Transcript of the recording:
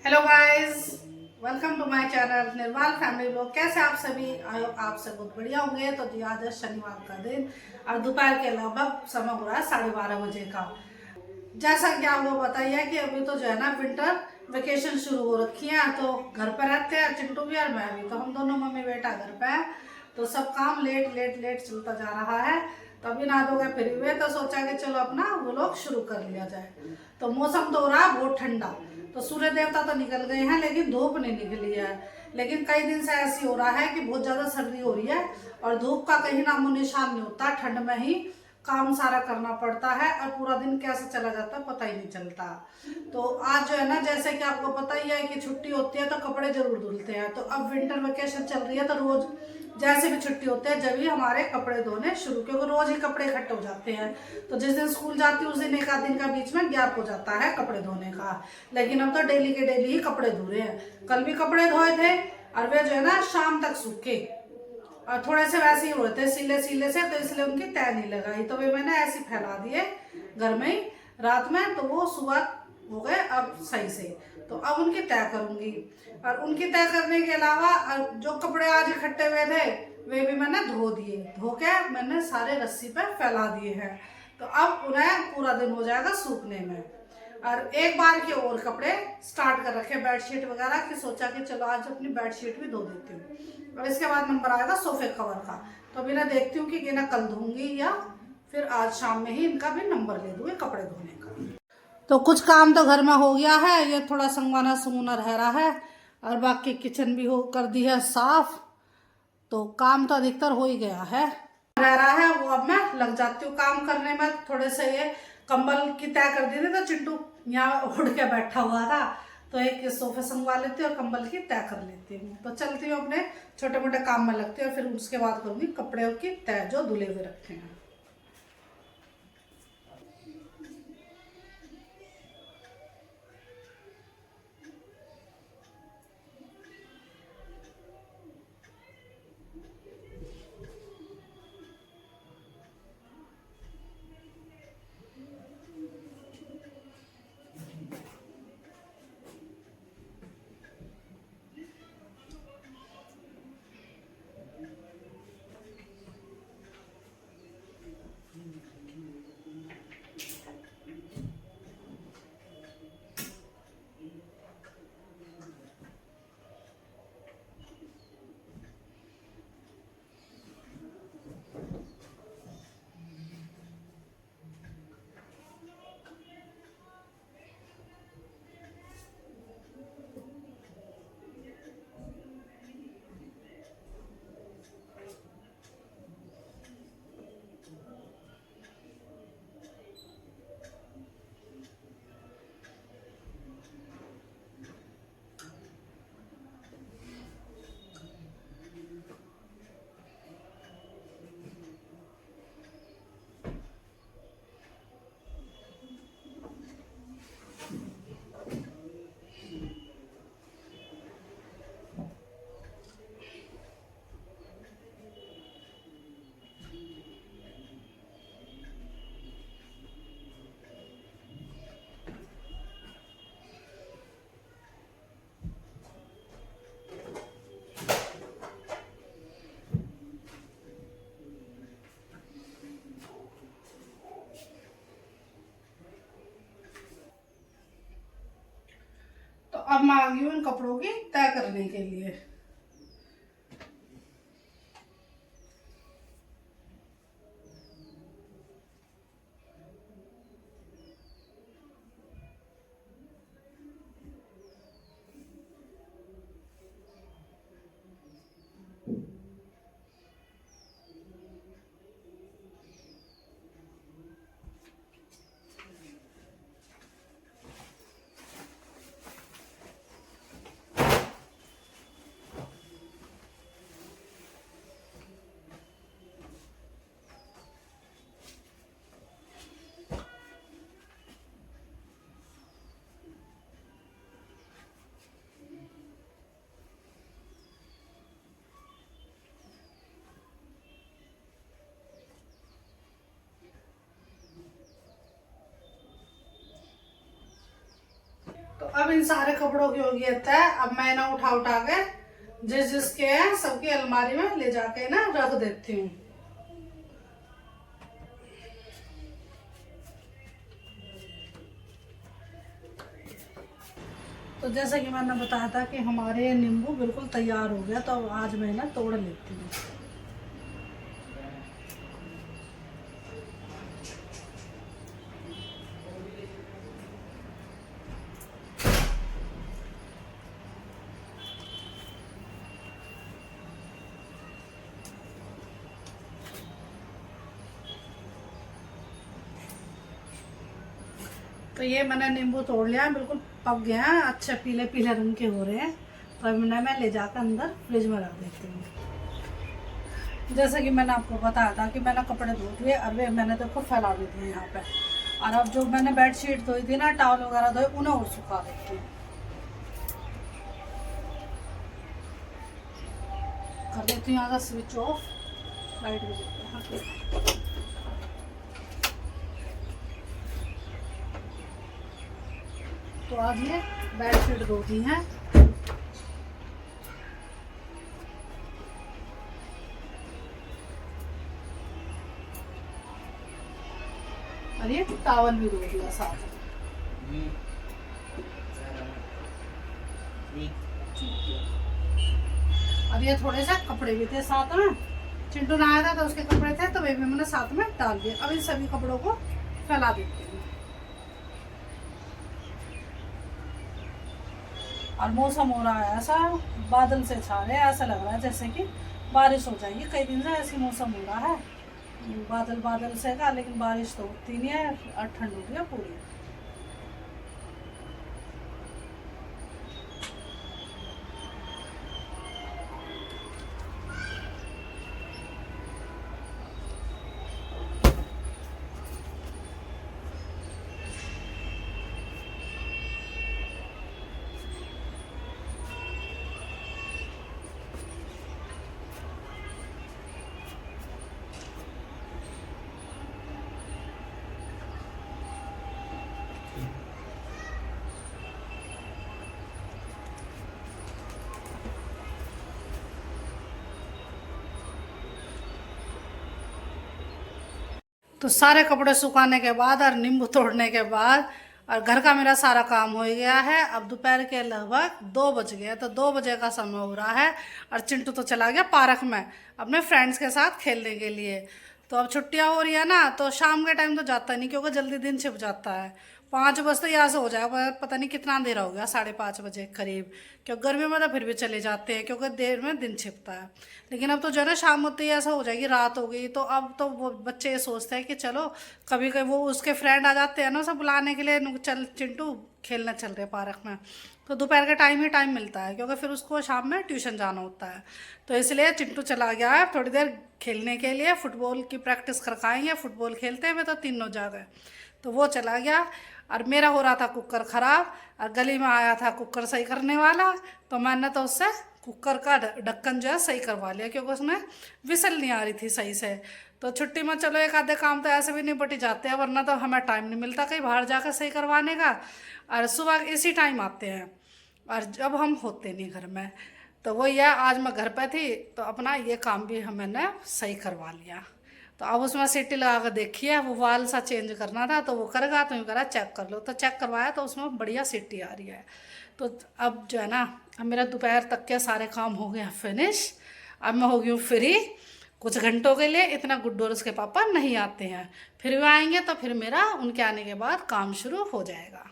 Hello guys, welcome to my channel Nirwal family blog. कैसे आप सभी? आई होप आप सब बहुत बढ़िया होंगे। तो जी आज है शनिवार का दिन और दोपहर के लगभग समय हो रहा है 12:30 बजे का। जैसा कि आपको पता ही है कि अभी तो जो है ना विंटर वेकेशन शुरू हो रखी है, तो घर पर रहते हैं चिंटू भी और मैं भी। तो हम दोनों मम्मी बेटा घर पे है, तो सब काम लेट लेट लेट चलता जा रहा है। तो अभी नहा धो के फ्री हुए तो सोचा कि चलो अपना व्लॉग शुरू कर लिया जाए। तो मौसम तो हो रहा है बहुत ठंडा, तो सूर्य देवता तो निकल गए हैं लेकिन धूप नहीं निकली है। लेकिन कई दिन से ऐसी हो रहा है कि बहुत ज्यादा सर्दी हो रही है और धूप का कहीं नामो निशान नहीं होता। ठंड में ही काम सारा करना पड़ता है और पूरा दिन कैसे चला जाता है पता ही नहीं चलता। तो आज जो है ना, जैसे कि आपको पता ही है कि छुट्टी होती है तो कपड़े जरूर धुलते हैं। तो अब विंटर वेकेशन चल रही है तो रोज जैसे भी छुट्टी होती है जब भी हमारे कपड़े धोने शुरू, क्योंकि रोज ही कपड़े इकट्ठे हो जाते हैं। तो जिस दिन स्कूल जाती हूँ उस दिन एक आध दिन का बीच में गैप हो जाता है कपड़े धोने का। लेकिन अब तो डेली के डेली ही कपड़े धो रहे हैं। कल भी कपड़े धोए थे और वे जो है ना शाम तक सूखे और थोड़े से वैसे ही होते सीले सीले से, तो इसलिए उनकी तय नहीं लगाई। तो वे मैंने ऐसे फैला दिए घर में ही रात में, तो वो सुबह हो गए अब सही से। तो अब उनकी तय करूंगी। और उनकी तय करने के अलावा जो कपड़े आज इकट्ठे हुए थे वे भी मैंने धो दिए। धो के मैंने सारे रस्सी पर फैला दिए हैं। तो अब उन्हें पूरा दिन हो जाएगा सूखने में। और एक बार के और कपड़े स्टार्ट कर रखे बेडशीट वगैरह की, सोचा कि चलो आज अपनी बेडशीट भी धो देती हूँ। और इसके बाद नंबर आएगा सोफे कवर का। तो अभी मैं देखती हूँ कि इन्हें कल धोऊंगी या फिर आज शाम में ही इनका भी नंबर ले दूंगी कपड़े धोने का। तो कुछ काम तो घर में हो गया है, ये थोड़ा संगवाना संगुना रह रहा है और बाकी किचन भी हो कर दी है साफ। तो काम तो अधिकतर हो ही गया है, रह रहा है वो अब मैं लग जाती हूँ काम करने में। थोड़े से ये कंबल की तय कर दी थी तो चिंटू यहाँ उड़ के बैठा हुआ था, तो एक सोफे संगवा लेती हूँ और कंबल की तय कर लेती हूँ। तो चलती हूँ अपने छोटे मोटे काम में लगती हूँ और फिर उसके बाद करूँगी कपड़े की तय जो धुले हुए रखे हैं। तो अब मैं आ गई हूँ इन कपड़ों की तय करने के लिए। अब इन सारे कपड़ों की होगी तय। अब मैं ना उठा उठा के जिस जिसके हैं सबकी अलमारी में ले जाके ना रख देती हूँ। तो जैसा कि मैंने बताया था कि हमारे नींबू बिल्कुल तैयार हो गया, तो अब आज मैं ना तोड़ लेती हूँ। तो ये मैंने नींबू तोड़ लिया, बिल्कुल पक गया है, अच्छे पीले पीले रंग के हो रहे हैं। तो अब मैं ले जाकर अंदर फ्रिज में रख देती हूँ। जैसे कि मैंने आपको बताया था कि मैंने कपड़े धो दिए, अब मैंने देखो फैला भी दिए यहाँ पे। और अब जो मैंने बेडशीट धोई थी ना, टॉवल वगैरह धोए, उन्हें और सुखा देती हूँ। कर देती हूँ यहाँ का स्विच ऑफ, लाइट भी देती हूँ। तो आज ये बेडशीट धोती हैं। और ये टॉवल भी धो दिया साथ में। और ये थोड़े से कपड़े भी थे साथ में, चिंटू नहाया था तो उसके कपड़े थे, तो वे भी मैंने साथ में डाल दिए। अब इन सभी कपड़ों को फैला देती हूँ। और मौसम हो रहा है ऐसा, बादल से छा रहे हैं, ऐसा लग रहा है जैसे कि बारिश हो जाएगी। कई दिन से ऐसी मौसम हो रहा है, बादल बादल से का, लेकिन बारिश तो होती नहीं है और ठंड हो गई है पूरी। तो सारे कपड़े सुखाने के बाद और नींबू तोड़ने के बाद और घर का मेरा सारा काम हो गया है। अब दोपहर के लगभग 2 बज गए, तो 2 बजे का समय हो रहा है। और चिंटू तो चला गया पार्क में अपने फ्रेंड्स के साथ खेलने के लिए। तो अब छुट्टियां हो रही है ना, तो शाम के टाइम तो जाता नहीं, क्योंकि जल्दी दिन छिप जाता है। 5 बजे तो यहाँ से हो जाएगा, पता नहीं कितना अंधेरा हो गया, 5:30 बजे करीब। क्योंकि गर्मी में तो फिर भी चले जाते हैं, क्योंकि देर में दिन छिपता है। लेकिन अब तो जो है ना, शाम होती है ऐसा हो जाएगी, रात हो गई, तो अब तो वो बच्चे ये सोचते हैं कि चलो कभी कभी वो उसके फ्रेंड आ जाते हैं ना उसे बुलाने के लिए, चल चिंटू खेलने चल रहे पार्क में। तो दोपहर के टाइम ही टाइम मिलता है, क्योंकि फिर उसको शाम में ट्यूशन जाना होता है। तो इसलिए चिंटू चला गया है थोड़ी देर खेलने के लिए, फुटबॉल की प्रैक्टिस करवाएंगे। फुटबॉल खेलते हैं, तो तीनों जा गए, तो वो चला गया। और मेरा हो रहा था कुकर ख़राब, और गली में आया था कुकर सही करने वाला, तो मैंने तो उससे कुकर का ढक्कन जो है सही करवा लिया, क्योंकि उसमें विसल नहीं आ रही थी सही से। तो छुट्टी में चलो एक आधे काम तो ऐसे भी निपट जाते हैं, वरना तो हमें टाइम नहीं मिलता कहीं बाहर जाकर सही करवाने का। और सुबह इसी टाइम आते हैं, और जब हम होते नहीं घर में। तो वही है, आज मैं घर पे थी तो अपना ये काम भी मैंने सही करवा लिया। तो अब उसमें सीटी लगा कर देखी है, वो वाल सा चेंज करना था, तो वो करेगा, तो यूँ करा चेक कर लो, तो चेक करवाया तो उसमें बढ़िया सीटी आ रही है। तो अब जो है ना, अब मेरा दोपहर तक के सारे काम हो गए फिनिश। अब मैं हो गई हूँ फ्री कुछ घंटों के लिए। इतना गुड्डू और उसके पापा नहीं आते हैं, फिर वो आएंगे तो फिर मेरा उनके आने के बाद काम शुरू हो जाएगा।